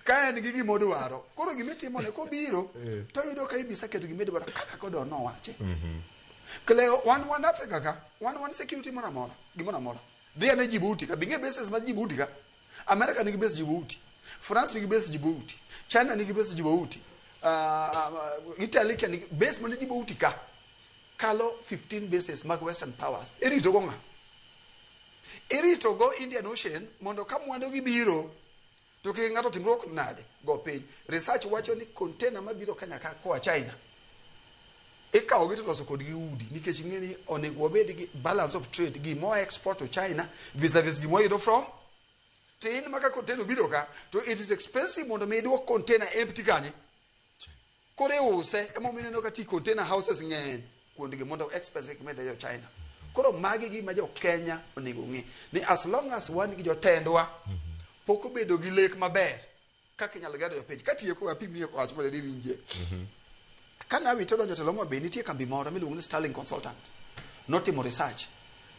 kaen gi gima odwaro. Koro gimitimo ne kobiro to yudo ka ibisa keto gimedwaro kaka Gordon nowache. Kleo one Africa ka one security mora mora gimora mora. Dhia ne Djibouti ka binge bases ma Djibouti ka. America nigi base Djibouti, France nigi base Djibouti, China nigi base Djibouti, Italy nigi base ma Djibouti ka. Kalo 15 bases mag Western powers. Irito go nga. Irito go Indian Ocean mondo ka mwando gibiro to ki ng'ato timruok nade go piny. Research wacho ni container mabiro Kenya ka koa China ikawo gi loso kod gi udi nikech ng'eni onego obed gi balance of trade gi more export to China vis-a-vis gi moyudo from tin maka container biro ka to it is expensive mondo me dwok container empty kanye kore use emo mineno ka ti container houses ng'eny kuonde gi mondo expensive mede yo China. Koro magi gi ma jo Kenya onego ng'e ni as long as wan gi jotendwa poko bedo gi lek maber kaka inyalo gado piny katieko apimie wach mole di winje. Kana wito donjo telo mabe nitie kambi moro miluongo ni Sterling Consultant notimo research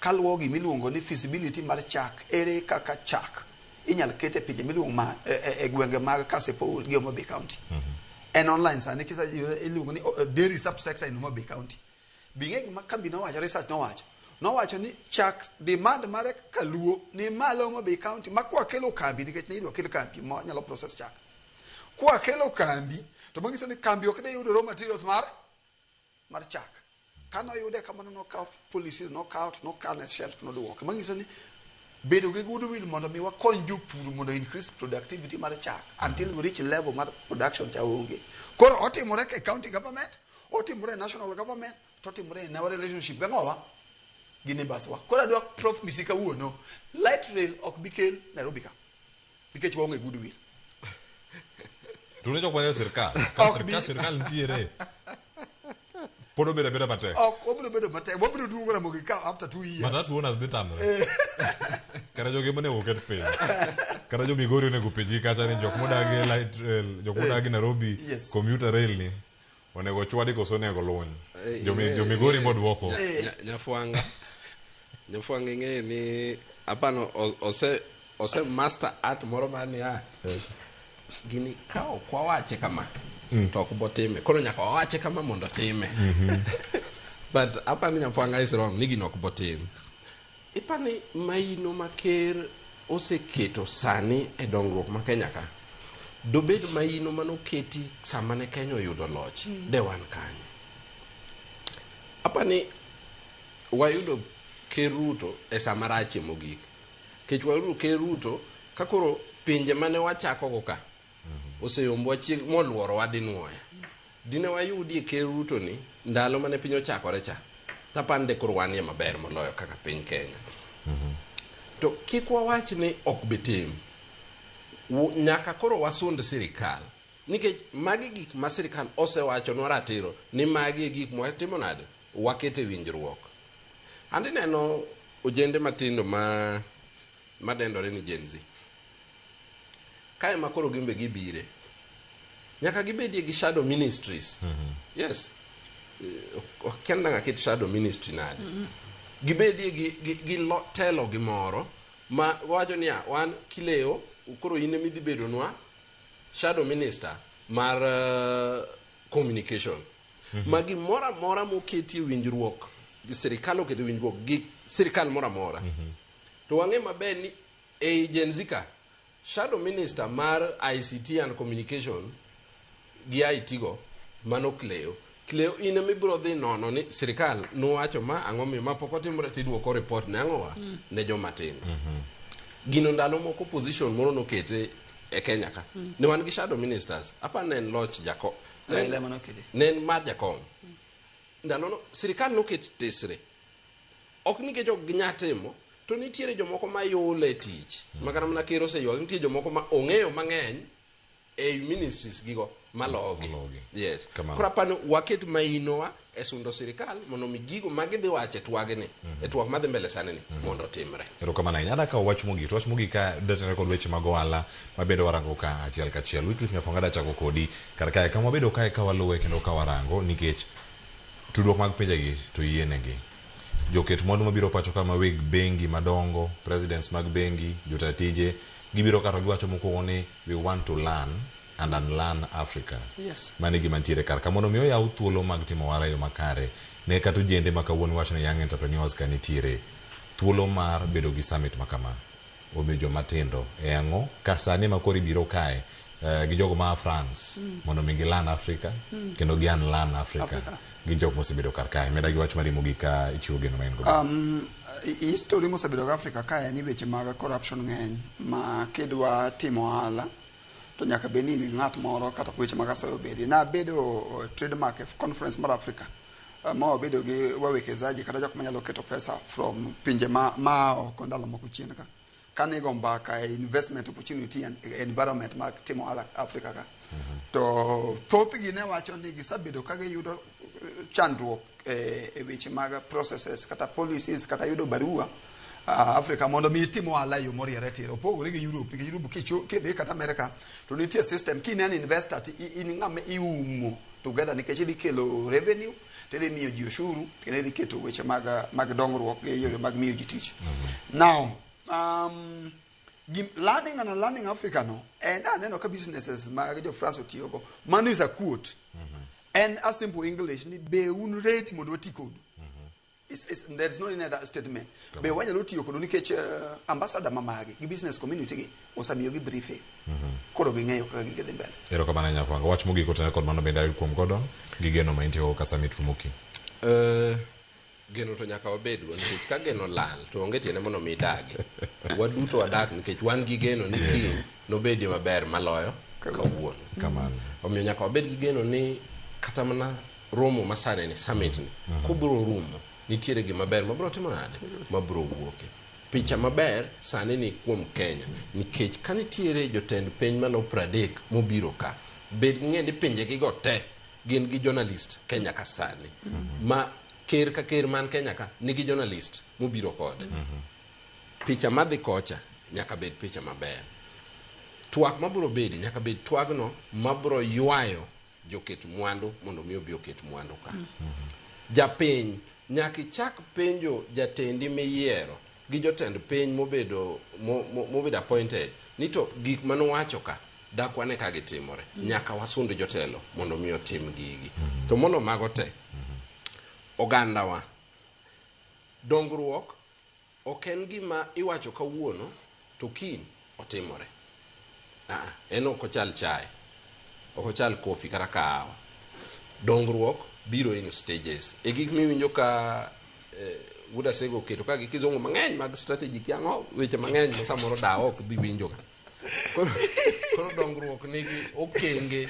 kaluwo gi miluongo ni feasibility mar chak, ere kaka chak inyalo kete pinje miluongo ma e gwenge mag Kasipul gi Homabay County. en online sani kisa iluongo ni dairy subsector in Homa Bay County. Binge gima kambi nowacho research nowacho ni chak demand mare kaluo ni malo Homa Bay County ma kwa kelo kambi nikech ne idwa kelo kambi ma nyalo process chak. Kwa kelo kambi to mangiso ni kambi ok de yudo raw materials mar chak. Kano yude kamano no kaw policy no count no can shelf no duok. Mangiso ni bedo gi goodwill mondo mi wakony jopur mondo increase productivity mar chak until we reach level mar production cha onge. Koro otimore ke county government, otimore national government, otimore in our relationship gangowa gi neighbors wa. Koro adwa prof misika uono light rail ok bikel Nairobi ka. Nikech waonge goodwill. Tunecho kwa sirkal. Sirkal ntiere. Podo beda matek. Obiro bedo matek. Wabiro duogo Ramogi ka after 2 years. But that's one as the time. Kara jogi mane oket piny. Kara jo Migori onego penji kacha ni jok modagi light rail, jok modagi Nairobi commuter rail ni onego chwadi koso onego luny. Jo Migori moduoko. Nyafuanga ng'e ni apano ose master art moro mani gini kao kwa wache kama to okubotime kono nyaka wache kama mondo time but apani Nyafuanga is wrong nigi nokubotime ipani maino maker oseketo sani e dongruok ma Kenya ka dobed maino manoketi samane Kenya oyudo loch de wan kanye apani wayudo Keruto e samarache mogik kech wayudo Keruto kakoro pinje mane wachako go ka oseyombo chieg moluoro wadinuoya dine wayudi Keruto ni ndalo mane piny ochakore cha tapande kurwanie maber moloyo kaka piny Kenya to kikwa wach ni ok bitim nyaka koro wasund sirikal nikech magi gik ma sirikal osewacho no ratiro ni magi gik mwatimo nade wakete winjruok andi neno ojende matindo madendore ni Gen Z kae makoro gimbe gibire nyaka gibedie gi shadow ministries yes kenda nga kit shadow ministry nade gibedie gi telo gimoro ma wacho ni wan kileo ukoro ine midhi bedonwa shadow minister mar communication magi mora moketi winjruok gi sirikal oketi winjruok gi sirikal mora to wang'e maber ni e Gen Z ka shadow minister mar ICT and communication gi IT go mano Cleo ine mibro dhi nono ni sirikal nowacho ma ang'omi ma pok otimore tiduoko report ne ang'owa ne joma tin gino ndalo moko position moro nokete e Kenya ka ne wan gi shadow ministers apa nen loch jako nen mar jakom ndalo no sirikal noket tesre ok nikech ok ginyatimo to nitiere jomoko ma yule tich makana mana kero se yo nitie jomoko ma ong'eyo mang'eny e ministries gigo malogi yes kora pano waket mainowa e sundo sirikal mondo mi gigo magidhi wache twagni e twak madhi mbele sani ni mondo timre ero kamana nyada ka wach mogi ka detene kod weche mag ohala mabedo warango ka achiel kachiel Wyclife Nyafuanga da chako kodi kar kae kama bedo kae ka waluwe kendo ka warango nikech tudruok mag pinjegi to yienegi joket mwandu mabiro pacho kama weg bengi madongo presidents mag bengi jotatije gibiro kato giwacho mokwongo ni we want to learn and unlearn Africa mane gima ntiere kar ka mondo miyo yaw thuolo mag timo ohala yo makare ne kata ojende ma kawuono wacho ni young entrepreneurs ka nitiere thuolo mar bedo gi summit makama omiyo joma tindo e ang'o ka sani ma koro ibiro kae gi jogo ma France mondo mi gilan Africa kendo gi unlearn Africa gi jok mosebedo kar kae meda gi wach mari mogika ichiwo geno maen go history mosebedo ga Africa kae ni weche mag corruption ng'eny ma kidwa timo ohala to nyaka beni ni ng'at moro kata weche mag asoyo bedi na bedo trademark conference mar Africa ma bedo gi wawekezaji kata jok manyalo keto pesa from pinje ma oko ndalo moko chien ka kanigo mbaka investment opportunity and environment mag timo ohala Africa ka to thoth gi ne wacho ni gisabedo ka giyudo chandruok e weche mag processes kata policies kata yudo barua Africa mondo mi timo ohala yo moriere tiro pogore gi Europe kidhi kata America to nitie system kine an investor in ng'ama iumo together nikech idhi kelo revenue tedhi miyo ji ushuru kendo idhi keto weche mag dongruok e yore mag miyo ji tich now learning and learning Africa no and then ka businesses ma jo France otiogo mano is a quote and a simple English ni be un rate mondo ti code there's no in that statement be when you tio kodo nikech ambassador mamagi gi business community gi osamiyo gi briefing koro gi ngeyo ka gi gidhi mbele ero kamana Nyafuanga wach mogi kotene kod mano bende kuom Gordon gi geno ma intio ka summit Ramogi geno to nyaka wabed nikech ka geno lal to onge tiene mondo mi dagi waduto wadak nikech wan gi geno ni kiny nobedi maber maloyo kawuono kamano omiyo nyaka wabed gi geno ni kata mana romo masane ni summit ni kubro rumo nitiere gima maber mabro timo nade mabro wuoke picha maber sani ni kuom Kenya nikech kanitiere jotend piny malo 30 mobiro ka bed ng'endi pinje gi go te gin gi journalist Kenya ka sani ma ker ka ker man Kenya ka nigi journalist mobiro kode picha madhi kocha nyaka bed picha maber twak mabro bedi nyaka bed twagno mabro ywayo joket mwandu mondo mi obi oket mwandu ka japiny nyaka chak penjo jatendi miyiero gi jotend piny mobedo appointed nito gik manowacho ka dakwane ka gitimore nyaka wasund jotelo mondo mi otim gigi to mondo mago te oganda wa dongruok oken gima iwacho kawuono to kiny otimore eno ko chal chai oko chal kofi kata kahawa dongruok biro in stages e gik miwinjo ka Wuda Sego keto ka gikizongo mang'eny mag strategy kiango weche mang'eny ma samoro da ok bi winjo ka koro dongruok nigi okenge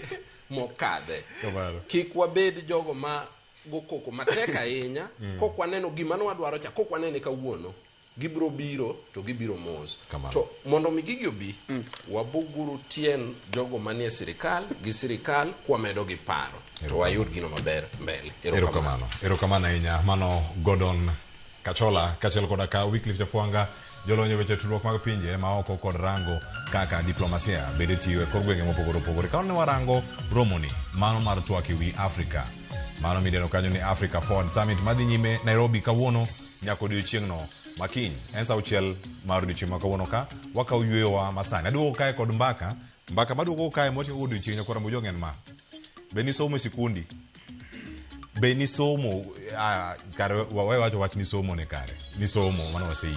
mokadhe kik wabed jogo ma gokoko matek ahinya kok waneno gima nwadwaro cha kok wanene kawuono gibro biro to gibiro mos to mondo mi gigi obi wabuguru tien jogo manie sirikal gi sirikal kwa medo gi paro to wayud gino maber mbele ero kamano inya mano Gordon Kachola kachel koda ka Wyclife Nyafuanga jolonyo weche tudruok mag pinje ma oko kod rango kaka diplomasia bede tiyo e kor gwenge mopogore opogore ka ne warango romoni mano mar Twak ewi Afrika mano mideno kanyo ni Africa Forward Summit madhi nyime Nairobi kawuono nyaka odiochieng'no makiny en sa auchiel mar odiochieng' ma kawuono ka wakaw yweyowa masani aduogo kae kod mbaka maduogo kae motieko odiochieng' nyakora mujong'en ma be ni somo e sikundi be ni somo kare wawacho wach ni somo ne kare ni somo mano waseyie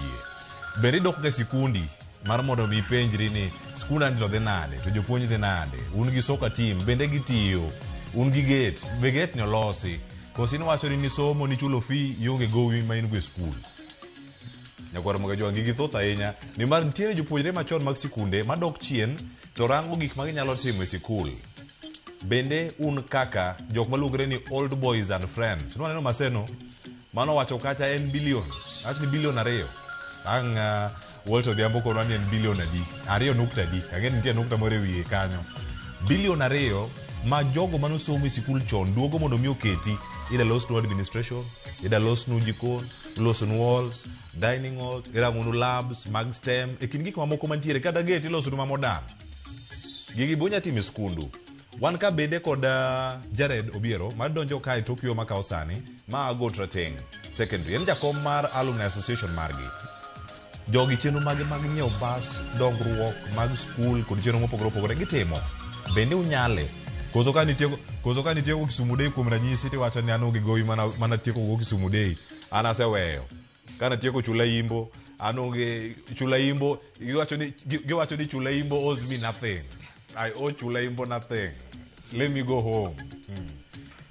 be dok ga sikundi mar mondo mi penjri ni skunda ndilo dhi nade to jopuonj dhi nade un gi soka team bende gitiyo un gi gate be gate ni olosi kosi ni wacho ni somo ni chulo fee ionge gowi ma in go e skul nyakwara mga jwangi gi thoth ahinya ni mar nitiere jopuonjre machon mag sikunde madok chien to rango gik ma ginyalo timo e sikul bende un kaka jok maluongre ni old boys and friends no neno maseno mano wacho kacha en billion actually billion 2 ang Walter Diambo kono ni en billion 2.3 ang'e nitie nukta moro wiye kanyo billion 2 ma jogo mano somo e sikul chon duogo mondo mi oketi ida los no administration ida los no jikon los no walls dining halls ida ngunu labs mag STEM e kin gik mamoko mantiere kada gate iloso no modern gigi bonya time skundu wan ka bende kod Jared Obiero ma donjo kae Tokyo ma kao sani ma go Trateng secondary en jakom mar alumni association margi jogi cheno mag nyiew bas dongruok mag school kod cheno mopogore opogore gitimo bende unyale koso ka nitieko Kisumu Day kuom ranyisi tiwacho ni an oge mana tieko go Kisumu Day an aseweyo kana tieko Chula Imbo an oge Chula Imbo giwacho ni Chula Imbo owes me nothing. I owe Chula Imbo nothing. Let me go home.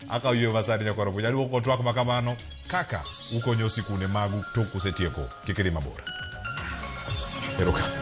Aka uye vasadi nyakora punya uko Twak makamano kaka uko nyosi kune magu toku setieko kikiri mabora. Eroka.